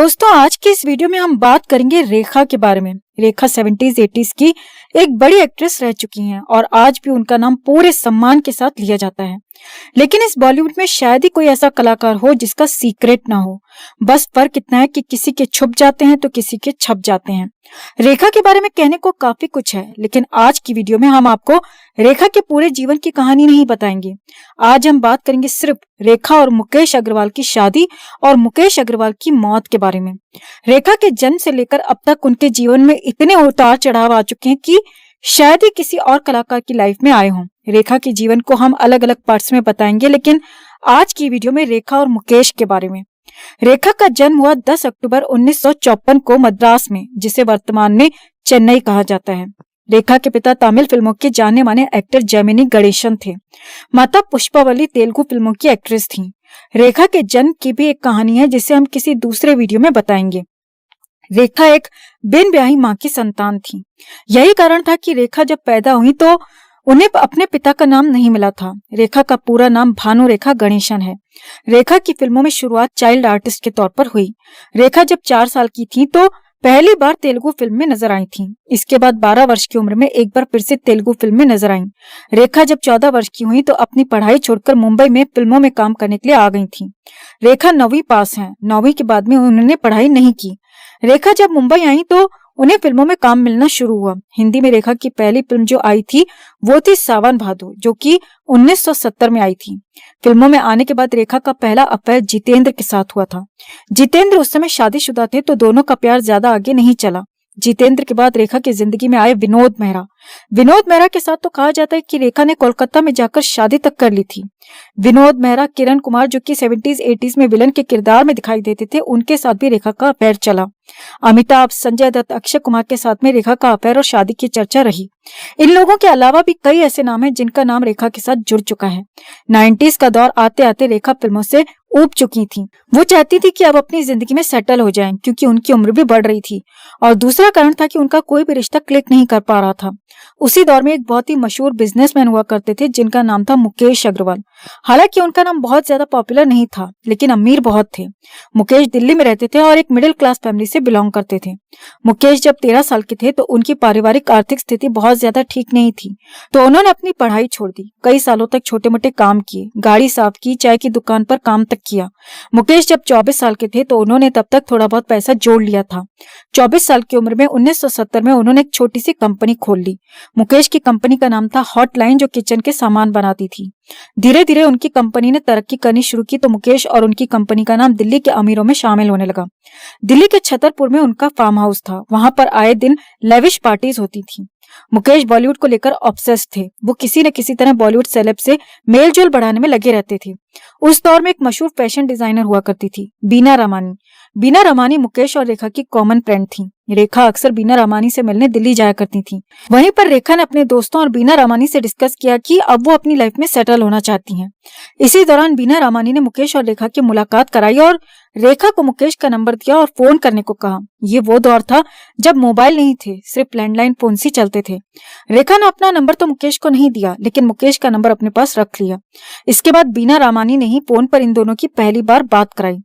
दोस्तों आज की इस वीडियो में हम बात करेंगे रेखा के बारे में। रेखा 70s 80s की एक बड़ी एक्ट्रेस रह चुकी हैं और आज भी उनका नाम पूरे सम्मान के साथ लिया जाता है। लेकिन इस बॉलीवुड में शायद ही कोई ऐसा कलाकार हो जिसका सीक्रेट ना हो। बस फर्क इतना है कि किसी के छुप जाते हैं तो किसी के छप जाते हैं। रेखा के बारे में कहने को काफी कुछ है, लेकिन आज की वीडियो में हम आपको रेखा के पूरे जीवन की कहानी नहीं बताएंगे। आज हम बात करेंगे सिर्फ रेखा और मुकेश अग्रवाल की शादी और मुकेश अग्रवाल की मौत के बारे में। रेखा के जन्म से लेकर अब तक उनके जीवन में इतने उतार चढ़ाव आ चुके हैं कि शायद ही किसी और कलाकार की लाइफ में आए हों। रेखा के जीवन को हम अलग अलग पार्ट्स में बताएंगे, लेकिन आज की वीडियो में रेखा और मुकेश के बारे में। रेखा का जन्म हुआ 10 अक्टूबर 1954 को मद्रास में, जिसे वर्तमान में चेन्नई कहा जाता है। रेखा के पिता तमिल फिल्मों के जाने माने एक्टर जेमिनी गणेशन थे। माता पुष्पावली तेलुगु फिल्मों की एक्ट्रेस थीं। रेखा के जन्म की भी एक कहानी है जिसे हम किसी दूसरे वीडियो में बताएंगे। रेखा एक बिन ब्याही मां की संतान थी। यही कारण था कि रेखा जब पैदा हुई तो उन्हें अपने पिता का नाम नहीं मिला था। रेखा का पूरा नाम भानु रेखा गणेशन है। रेखा की फिल्मों में शुरुआत चाइल्ड आर्टिस्ट के तौर पर हुई। रेखा जब 4 साल की थी तो पहली बार तेलुगु फिल्म में नजर आई थी। इसके बाद 12 वर्ष की उम्र में एक बार फिर से तेलुगु फिल्म में नजर आई। रेखा जब 14 वर्ष की हुई तो अपनी पढ़ाई छोड़कर मुंबई में फिल्मों में काम करने के लिए आ गई थी। रेखा 9वीं पास हैं। 9वीं के बाद में उन्होंने पढ़ाई नहीं की। रेखा जब मुंबई आई तो उन्हें फिल्मों में काम मिलना शुरू हुआ। हिंदी में रेखा की पहली फिल्म जो आई थी वो थी सावन भादो, जो कि 1970 में आई थी। फिल्मों में आने के बाद रेखा का पहला अफेयर जितेंद्र के साथ हुआ था। जितेंद्र उस समय शादीशुदा थे तो दोनों का प्यार ज्यादा आगे नहीं चला। जितेंद्र के बाद रेखा की जिंदगी में आए विनोद मेहरा। विनोद मेहरा के साथ तो कहा जाता है कि रेखा ने कोलकाता में जाकर शादी तक कर ली थी। विनोद मेहरा, किरण कुमार जो कि 70s 80s में विलन के किरदार में दिखाई देते थे, उनके साथ भी रेखा का अफेयर चला। अमिताभ, संजय दत्त, अक्षय कुमार के साथ में रेखा का अफेयर और शादी की चर्चा रही। इन लोगों के अलावा भी कई ऐसे नाम हैं जिनका नाम रेखा के साथ जुड़ चुका है। 90s का दौर आते आते रेखा फिल्मों से ऊब चुकी थी। वो चाहती थी कि अब अपनी जिंदगी में सेटल हो जाएं, क्योंकि उनकी उम्र भी बढ़ रही थी और दूसरा कारण था कि उनका कोई भी रिश्ता क्लिक नहीं कर पा रहा था। उसी दौर में एक बहुत ही मशहूर बिजनेसमैन हुआ करते थे जिनका नाम था मुकेश अग्रवाल। हालांकि उनका नाम बहुत ज्यादा पॉपुलर नहीं था, लेकिन अमीर बहुत थे। मुकेश दिल्ली में रहते थे और एक मिडिल क्लास फैमिली से बिलोंग करते थे। मुकेश जब 13 साल के थे तो उनकी पारिवारिक आर्थिक स्थिति बहुत ज्यादा ठीक नहीं थी, तो उन्होंने अपनी पढ़ाई छोड़ दी। कई सालों तक छोटे मोटे काम किए, गाड़ी साफ की, चाय की दुकान पर काम तक किया। मुकेश जब 24 साल के थे तो उन्होंने तब तक थोड़ा बहुत पैसा जोड़ लिया था। 24 साल की उम्र में 1970 में उन्होंने एक छोटी सी कंपनी खोल ली। मुकेश की कंपनी का नाम था हॉटलाइन, जो किचन के सामान बनाती थी। धीरे धीरे उनकी कंपनी ने तरक्की करनी शुरू की तो मुकेश और उनकी कंपनी का नाम दिल्ली के अमीरों में शामिल होने लगा। दिल्ली के छतरपुर में उनका फार्म हाउस था। वहां पर आए दिन लेविश पार्टीज होती थी। मुकेश बॉलीवुड को लेकर ऑब्सेस्ड थे। वो किसी न किसी तरह बॉलीवुड सेलेब से मेलजोल बढ़ाने में लगे रहते थे। उस दौर में एक मशहूर फैशन डिजाइनर हुआ करती थी, बीना रामानी। बीना रामानी मुकेश और रेखा की कॉमन फ्रेंड थी। रेखा अक्सर बीना रामानी से मिलने दिल्ली जाया करती थी। वहीं पर रेखा ने अपने दोस्तों और बीना रामानी से डिस्कस किया कि अब वो अपनी लाइफ में सेटल होना चाहती हैं। इसी दौरान बीना रामानी ने मुकेश और रेखा की मुलाकात कराई और रेखा को मुकेश का नंबर दिया और फोन करने को कहा। ये वो दौर था जब मोबाइल नहीं थे, सिर्फ लैंडलाइन फोन ही चलते थे। रेखा ने अपना नंबर तो मुकेश को नहीं दिया, लेकिन मुकेश का नंबर अपने पास रख लिया। इसके बाद बीना रामानी ने ही फोन पर इन दोनों की पहली बार बात कराई।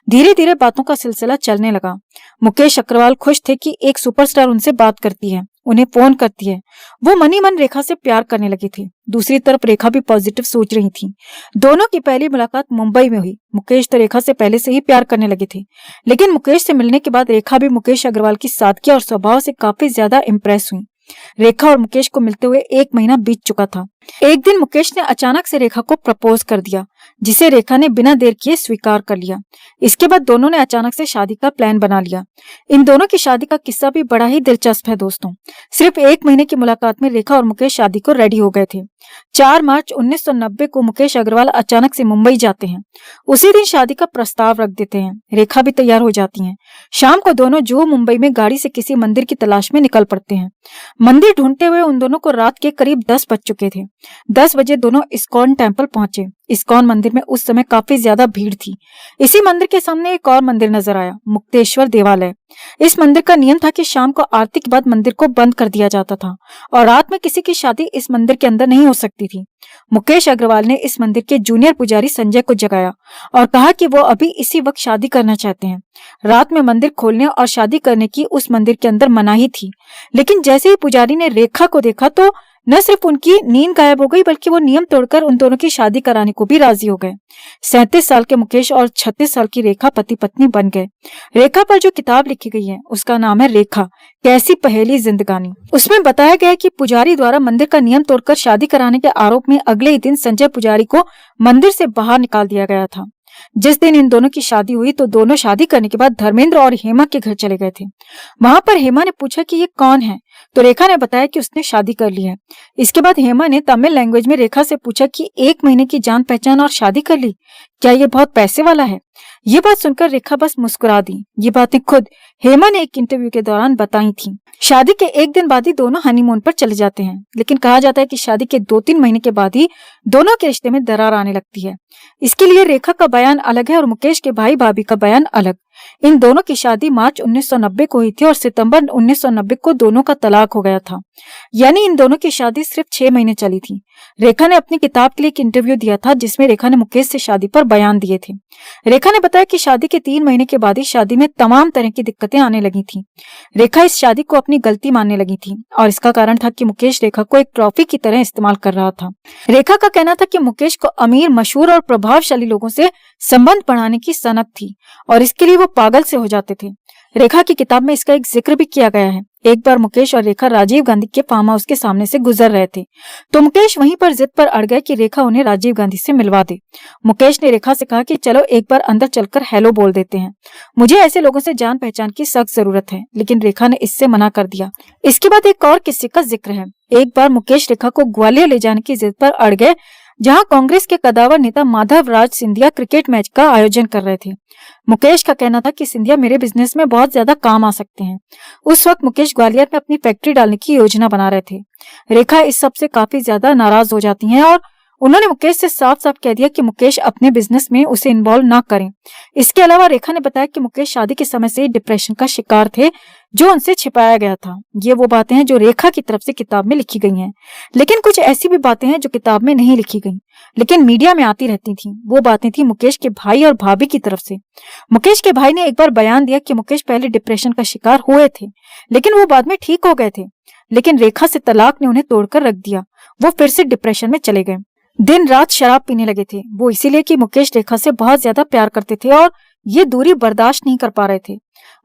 धीरे धीरे बातों का सिलसिला चलने लगा। मुकेश अग्रवाल खुश थे कि एक सुपरस्टार उनसे बात करती है, उन्हें फोन करती है। वो मनी मन रेखा से प्यार करने लगे थे। दूसरी तरफ रेखा भी पॉजिटिव सोच रही थी। दोनों की पहली मुलाकात मुंबई में हुई। मुकेश तो रेखा से पहले से ही प्यार करने लगे थे, लेकिन मुकेश से मिलने के बाद रेखा भी मुकेश अग्रवाल की सादगी और स्वभाव से काफी ज्यादा इम्प्रेस हुई। रेखा और मुकेश को मिलते हुए 1 महीना बीत चुका था। एक दिन मुकेश ने अचानक से रेखा को प्रपोज कर दिया, जिसे रेखा ने बिना देर किए स्वीकार कर लिया। इसके बाद दोनों ने अचानक से शादी का प्लान बना लिया। इन दोनों की शादी का किस्सा भी बड़ा ही दिलचस्प है दोस्तों। सिर्फ 1 महीने की मुलाकात में रेखा और मुकेश शादी को रेडी हो गए थे। 4 मार्च 1990 को मुकेश अग्रवाल अचानक से मुंबई जाते हैं। उसी दिन शादी का प्रस्ताव रख देते हैं। रेखा भी तैयार हो जाती हैं। शाम को दोनों जुहू मुंबई में गाड़ी से किसी मंदिर की तलाश में निकल पड़ते हैं। मंदिर ढूंढते हुए उन दोनों को रात के करीब 10 बज चुके थे। 10 बजे दोनों इस्कॉन टेम्पल पहुंचे। इस्कॉन मंदिर में उस समय काफी ज्यादा भीड़ थी। इसी मंदिर के सामने एक और मंदिर नजर आया, मुक्तेश्वर देवालय। इस मंदिर का नियम था कि शाम को आरती के बाद मंदिर को बंद कर दिया जाता था और रात में किसी की शादी इस मंदिर के अंदर नहीं हो सकती थी। मुकेश अग्रवाल ने इस मंदिर के जूनियर पुजारी संजय को जगाया और कहा कि वो अभी इसी वक्त शादी करना चाहते हैं। रात में मंदिर खोलने और शादी करने की उस मंदिर के अंदर मनाही थी, लेकिन जैसे ही पुजारी ने रेखा को देखा तो न सिर्फ उनकी नींद गायब हो गई बल्कि वो नियम तोड़कर उन दोनों की शादी कराने को भी राजी हो गए। 37 साल के मुकेश और 36 साल की रेखा पति पत्नी बन गए। रेखा पर जो किताब लिखी गई है उसका नाम है रेखा, कैसी पहेली जिंदगानी। उसमें बताया गया है कि पुजारी द्वारा मंदिर का नियम तोड़कर शादी कराने के आरोप में अगले ही दिन संजय पुजारी को मंदिर से बाहर निकाल दिया गया था। जिस दिन इन दोनों की शादी हुई तो दोनों शादी करने के बाद धर्मेंद्र और हेमा के घर चले गए थे। वहां पर हेमा ने पूछा कि ये कौन है, तो रेखा ने बताया कि उसने शादी कर ली है। इसके बाद हेमा ने तमिल लैंग्वेज में रेखा से पूछा कि 1 महीने की जान पहचान और शादी कर ली, क्या ये बहुत पैसे वाला है? ये बात सुनकर रेखा बस मुस्कुरा दी। ये बातें खुद हेमा ने एक इंटरव्यू के दौरान बताई थी। शादी के 1 दिन बाद ही दोनों हनीमून पर चले जाते हैं, लेकिन कहा जाता है कि शादी के 2-3 महीने के बाद ही दोनों के रिश्ते में दरार आने लगती है। इसके लिए रेखा का बयान अलग है और मुकेश के भाई भाभी का बयान अलग। इन दोनों की शादी मार्च 1990 को हुई थी और सितंबर 1990 को दोनों का तलाक हो गया था, यानी इन दोनों की शादी सिर्फ 6 महीने चली थी। रेखा ने अपनी किताब के लिए एक इंटरव्यू दिया था जिसमें रेखा ने मुकेश से शादी पर बयान दिए थे। रेखा ने बताया कि शादी के 3 महीने के बाद ही शादी में तमाम तरह की दिक्कतें आने लगी थी। रेखा इस शादी को अपनी गलती मानने लगी थी और इसका कारण था कि मुकेश रेखा को एक ट्रॉफी की तरह इस्तेमाल कर रहा था। रेखा का कहना था कि मुकेश को अमीर, मशहूर और प्रभावशाली लोगों से संबंध बढ़ाने की सनक थी और इसके लिए वो पागल से हो जाते थे। रेखा की किताब में इसका एक जिक्र भी किया गया है। एक बार मुकेश और रेखा राजीव गांधी के फार्म हाउस के सामने से गुजर रहे थे तो मुकेश वहीं पर जिद पर अड़ गए कि रेखा उन्हें राजीव गांधी से मिलवा दे। मुकेश ने रेखा से कहा कि चलो एक बार अंदर चलकर हेलो बोल देते हैं, मुझे ऐसे लोगों से जान पहचान की सख्त जरूरत है, लेकिन रेखा ने इससे मना कर दिया। इसके बाद एक और किस्से का जिक्र है। एक बार मुकेश रेखा को ग्वालियर ले जाने की जिद पर अड़ गए, जहां कांग्रेस के कदावर नेता माधव राज सिंधिया क्रिकेट मैच का आयोजन कर रहे थे। मुकेश का कहना था कि सिंधिया मेरे बिजनेस में बहुत ज्यादा काम आ सकते हैं। उस वक्त मुकेश ग्वालियर में अपनी फैक्ट्री डालने की योजना बना रहे थे। रेखा इस सब से काफी ज्यादा नाराज हो जाती हैं और उन्होंने मुकेश से साफ साफ कह दिया कि मुकेश अपने बिजनेस में उसे इन्वॉल्व ना करें। इसके अलावा रेखा ने बताया कि मुकेश शादी के समय से डिप्रेशन का शिकार थे जो उनसे छिपाया गया था। ये वो बातें हैं जो रेखा की तरफ से किताब में लिखी गई हैं, लेकिन कुछ ऐसी भी बातें हैं जो किताब में नहीं लिखी गई लेकिन मीडिया में आती रहती थी। वो बातें थी मुकेश के भाई और भाभी की तरफ से। मुकेश के भाई ने एक बार बयान दिया कि मुकेश पहले डिप्रेशन का शिकार हुए थे लेकिन वो बाद में ठीक हो गए थे, लेकिन रेखा से तलाक ने उन्हें तोड़कर रख दिया। वो फिर से डिप्रेशन में चले गए। दिन रात शराब पीने लगे थे, वो इसीलिए कि मुकेश रेखा से बहुत ज्यादा प्यार करते थे और ये दूरी बर्दाश्त नहीं कर पा रहे थे।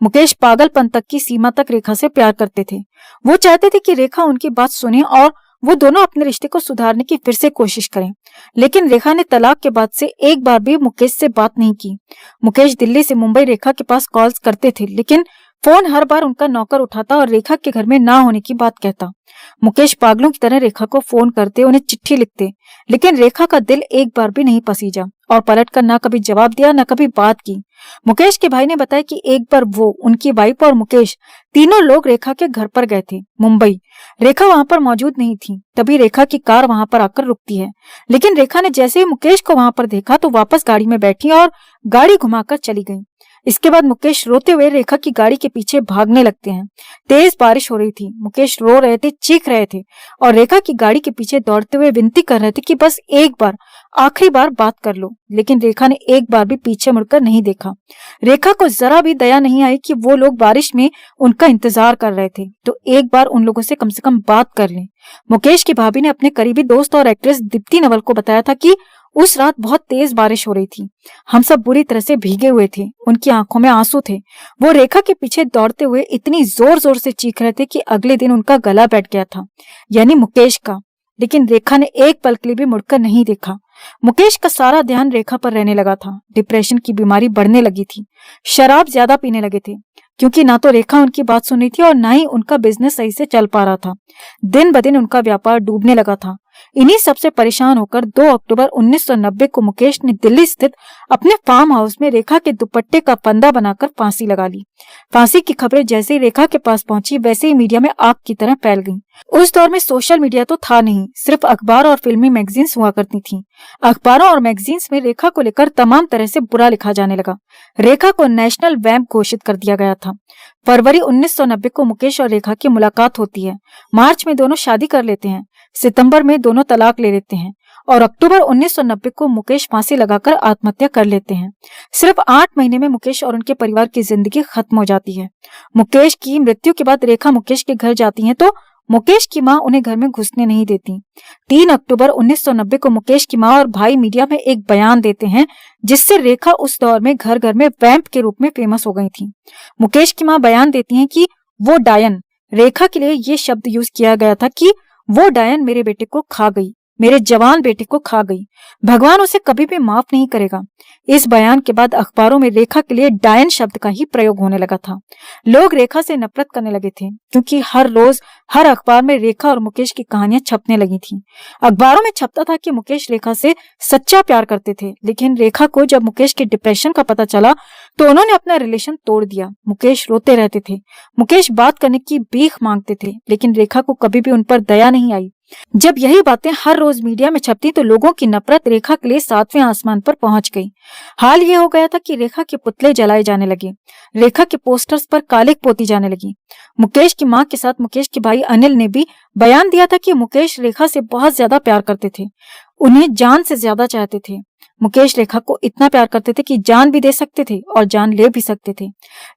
मुकेश पागलपन तक की सीमा तक रेखा से प्यार करते थे। वो चाहते थे कि रेखा उनकी बात सुने और वो दोनों अपने रिश्ते को सुधारने की फिर से कोशिश करें, लेकिन रेखा ने तलाक के बाद से एक बार भी मुकेश से बात नहीं की। मुकेश दिल्ली से मुंबई रेखा के पास कॉल्स करते थे, लेकिन फोन हर बार उनका नौकर उठाता और रेखा के घर में ना होने की बात कहता। मुकेश पागलों की तरह रेखा को फोन करते, उन्हें चिट्ठी लिखते, लेकिन रेखा का दिल एक बार भी नहीं पसीजा और पलटकर ना कभी जवाब दिया ना कभी बात की। मुकेश के भाई ने बताया कि एक बार वो, उनकी वाइफ और मुकेश तीनों लोग रेखा के घर पर गए थे मुंबई। रेखा वहां पर मौजूद नहीं थी। तभी रेखा की कार वहां पर आकर रुकती है, लेकिन रेखा ने जैसे ही मुकेश को वहां पर देखा तो वापस गाड़ी में बैठी और गाड़ी घुमाकर चली गई। इसके बाद मुकेश रोते हुए रेखा की गाड़ी के पीछे भागने लगते हैं। तेज बारिश हो रही थी, मुकेश रो रहे थे, चीख रहे थे और रेखा की गाड़ी के पीछे दौड़ते हुए विनती कर रहे थे कि बस एक बार, आखिरी बार बात कर लो, लेकिन रेखा ने एक बार भी पीछे मुड़कर नहीं देखा। रेखा को जरा भी दया नहीं आई कि वो लोग बारिश में उनका इंतजार कर रहे थे, तो एक बार उन लोगों से कम बात कर लें। मुकेश की भाभी ने अपने करीबी दोस्त और एक्ट्रेस दीप्ति नवल को बताया था कि उस रात बहुत तेज बारिश हो रही थी, हम सब बुरी तरह से भीगे हुए थे, उनकी आंखों में आंसू थे। वो रेखा के पीछे दौड़ते हुए इतनी जोर जोर से चीख रहे थे कि अगले दिन उनका गला बैठ गया था, यानी मुकेश का। लेकिन रेखा ने एक पल के लिए भी मुड़कर नहीं देखा। मुकेश का सारा ध्यान रेखा पर रहने लगा था। डिप्रेशन की बीमारी बढ़ने लगी थी, शराब ज्यादा पीने लगे थे, क्योंकि ना तो रेखा उनकी बात सुन रही थी और ना ही उनका बिजनेस सही से चल पा रहा था। दिन ब दिन उनका व्यापार डूबने लगा था। इन्हीं सबसे परेशान होकर 2 अक्टूबर 1990 को मुकेश ने दिल्ली स्थित अपने फार्म हाउस में रेखा के दुपट्टे का फंदा बनाकर फांसी लगा ली। फांसी की खबरें जैसे ही रेखा के पास पहुंची वैसे ही मीडिया में आग की तरह फैल गईं। उस दौर में सोशल मीडिया तो था नहीं, सिर्फ अखबार और फिल्मी मैगजीन्स हुआ करती थीं। अखबारों और मैगजीन्स में रेखा को लेकर तमाम तरह से बुरा लिखा जाने लगा। रेखा को नेशनल वैम्प घोषित कर दिया गया था। फरवरी 1990 को मुकेश और रेखा की मुलाकात होती है। मार्च में दोनों शादी कर लेते हैं। सितंबर में दोनों तलाक ले लेते हैं और अक्टूबर 1990 को मुकेश फांसी लगाकर आत्महत्या कर लेते हैं। सिर्फ 8 महीने में मुकेश और उनके परिवार की जिंदगी खत्म हो जाती है। मुकेश की मृत्यु के बाद रेखा मुकेश के घर जाती हैं तो मुकेश की मां उन्हें घर में घुसने नहीं देती। 3 अक्टूबर 1990 को मुकेश की मां और भाई मीडिया में एक बयान देते हैं जिससे रेखा उस दौर में घर घर में वैम्प के रूप में फेमस हो गई थी। मुकेश की मां बयान देती हैं कि वो डायन, रेखा के लिए ये शब्द यूज किया गया था कि वो डायन मेरे बेटे को खा गई, मेरे जवान बेटे को खा गई, भगवान उसे कभी भी माफ नहीं करेगा। इस बयान के बाद अखबारों में रेखा के लिए डायन शब्द का ही प्रयोग होने लगा था। लोग रेखा से नफरत करने लगे थे क्योंकि हर रोज हर अखबार में रेखा और मुकेश की कहानियां छपने लगी थी। अखबारों में छपता था कि मुकेश रेखा से सच्चा प्यार करते थे, लेकिन रेखा को जब मुकेश के डिप्रेशन का पता चला तो उन्होंने अपना रिलेशन तोड़ दिया। मुकेश रोते रहते थे, मुकेश बात करने की भीख मांगते थे, लेकिन रेखा को कभी भी उन पर दया नहीं आई। जब यही बातें हर रोज मीडिया में छपती तो लोगों की नफरत रेखा के लिए 7वें आसमान पर पहुंच गई। हाल ये हो गया था कि रेखा के पुतले जलाए जाने लगे, रेखा के पोस्टर्स पर कालिक पोती जाने लगी। मुकेश की मां के साथ मुकेश के भाई अनिल ने भी बयान दिया था कि मुकेश रेखा से बहुत ज्यादा प्यार करते थे, उन्हें जान से ज्यादा चाहते थे। मुकेश रेखा को इतना प्यार करते थे कि जान भी दे सकते थे और जान ले भी सकते थे।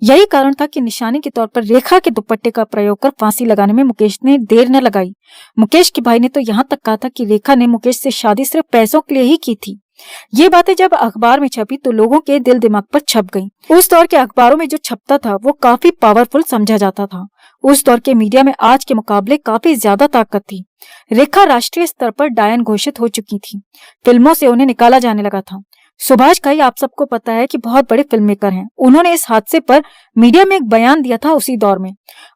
यही कारण था कि निशाने के तौर पर रेखा के दुपट्टे का प्रयोग कर फांसी लगाने में मुकेश ने देर न लगाई। मुकेश के भाई ने तो यहाँ तक कहा था कि रेखा ने मुकेश से शादी सिर्फ पैसों के लिए ही की थी। ये बातें जब अखबार में छपी तो लोगों के दिल दिमाग पर छप गईं। उस दौर के अखबारों में जो छपता था वो काफी पावरफुल समझा जाता था। उस दौर के मीडिया में आज के मुकाबले काफी ज्यादा ताकत थी। रेखा राष्ट्रीय स्तर पर डायन घोषित हो चुकी थी। फिल्मों से उन्हें निकाला जाने लगा था। सुभाष घई आप सबको पता है कि बहुत बड़े फिल्म मेकर हैं। उन्होंने इस हादसे पर मीडिया में एक बयान दिया था उसी दौर में।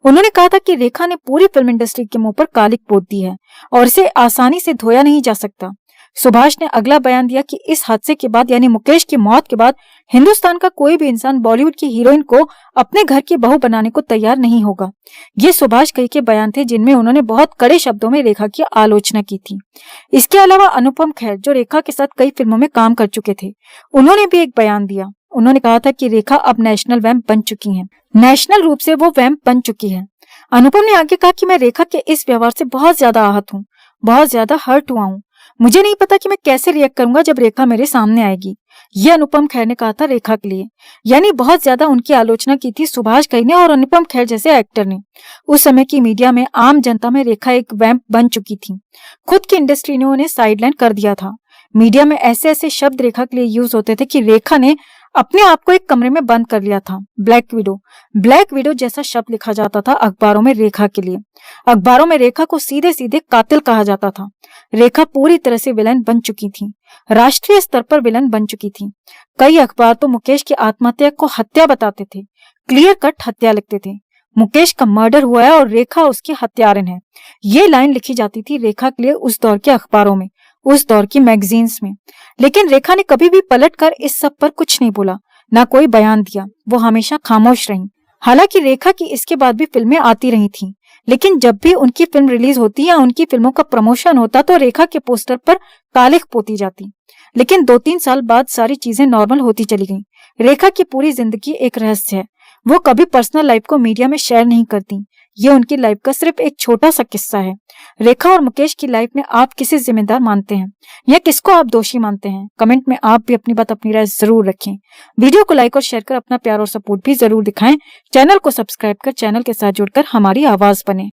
उन्होंने कहा था कि रेखा ने पूरी फिल्म इंडस्ट्री के मुंह पर कालिक पोत दी है और इसे आसानी से धोया नहीं जा सकता। सुभाष ने अगला बयान दिया कि इस हादसे के बाद यानी मुकेश की मौत के बाद हिंदुस्तान का कोई भी इंसान बॉलीवुड की हीरोइन को अपने घर की बहू बनाने को तैयार नहीं होगा। ये सुभाष घई के बयान थे जिनमें उन्होंने बहुत कड़े शब्दों में रेखा की आलोचना की थी। इसके अलावा अनुपम खेर जो रेखा के साथ कई फिल्मों में काम कर चुके थे, उन्होंने भी एक बयान दिया। उन्होंने कहा था कि रेखा अब नेशनल वैम्प बन चुकी है, नेशनल रूप से वो वैम्प बन चुकी है। अनुपम ने आगे कहा कि मैं रेखा के इस व्यवहार से बहुत ज्यादा आहत हूँ, बहुत ज्यादा हर्ट हुआ हूँ। मुझे नहीं पता कि मैं कैसे रिएक्ट करूंगा जब रेखा मेरे सामने आएगी। ये अनुपम खेर ने कहा था रेखा के लिए, यानी बहुत ज्यादा उनकी आलोचना की थी सुभाष घई ने और अनुपम खेर जैसे एक्टर ने। उस समय की मीडिया में आम जनता में रेखा एक वैम्प बन चुकी थी। खुद की इंडस्ट्री ने उन्हें साइडलाइन कर दिया था। मीडिया में ऐसे ऐसे शब्द रेखा के लिए यूज होते थे कि रेखा ने अपने आप को एक कमरे में बंद कर लिया था। ब्लैक विडो जैसा शब्द लिखा जाता था अखबारों में रेखा के लिए। अखबारों में रेखा को सीधे सीधे कातिल कहा जाता था। रेखा पूरी तरह से विलन बन चुकी थी, राष्ट्रीय स्तर पर विलन बन चुकी थी। कई अखबार तो मुकेश की आत्महत्या को हत्या बताते थे, क्लियर कट हत्या लिखते थे। मुकेश का मर्डर हुआ है और रेखा उसकी हत्यारिन है। ये लाइन लिखी जाती थी रेखा के लिए उस दौर के अखबारों में, उस दौर की मैगजीन्स में। लेकिन रेखा ने कभी भी पलटकर इस सब पर कुछ नहीं बोला, ना कोई बयान दिया। वो हमेशा खामोश रही। हालांकि रेखा की इसके बाद भी फिल्में आती रही थीं, लेकिन जब भी उनकी फिल्म रिलीज होती या उनकी फिल्मों का प्रमोशन होता तो रेखा के पोस्टर पर कालिख पोती जाती। लेकिन 2-3 साल बाद सारी चीजें नॉर्मल होती चली गईं। रेखा की पूरी जिंदगी एक रहस्य है। वो कभी पर्सनल लाइफ को मीडिया में शेयर नहीं करती। ये उनकी लाइफ का सिर्फ एक छोटा सा किस्सा है। रेखा और मुकेश की लाइफ में आप किसे जिम्मेदार मानते हैं या किसको आप दोषी मानते हैं? कमेंट में आप भी अपनी बात, अपनी राय जरूर रखें। वीडियो को लाइक और शेयर कर अपना प्यार और सपोर्ट भी जरूर दिखाएं। चैनल को सब्सक्राइब कर चैनल के साथ जुड़कर हमारी आवाज बने।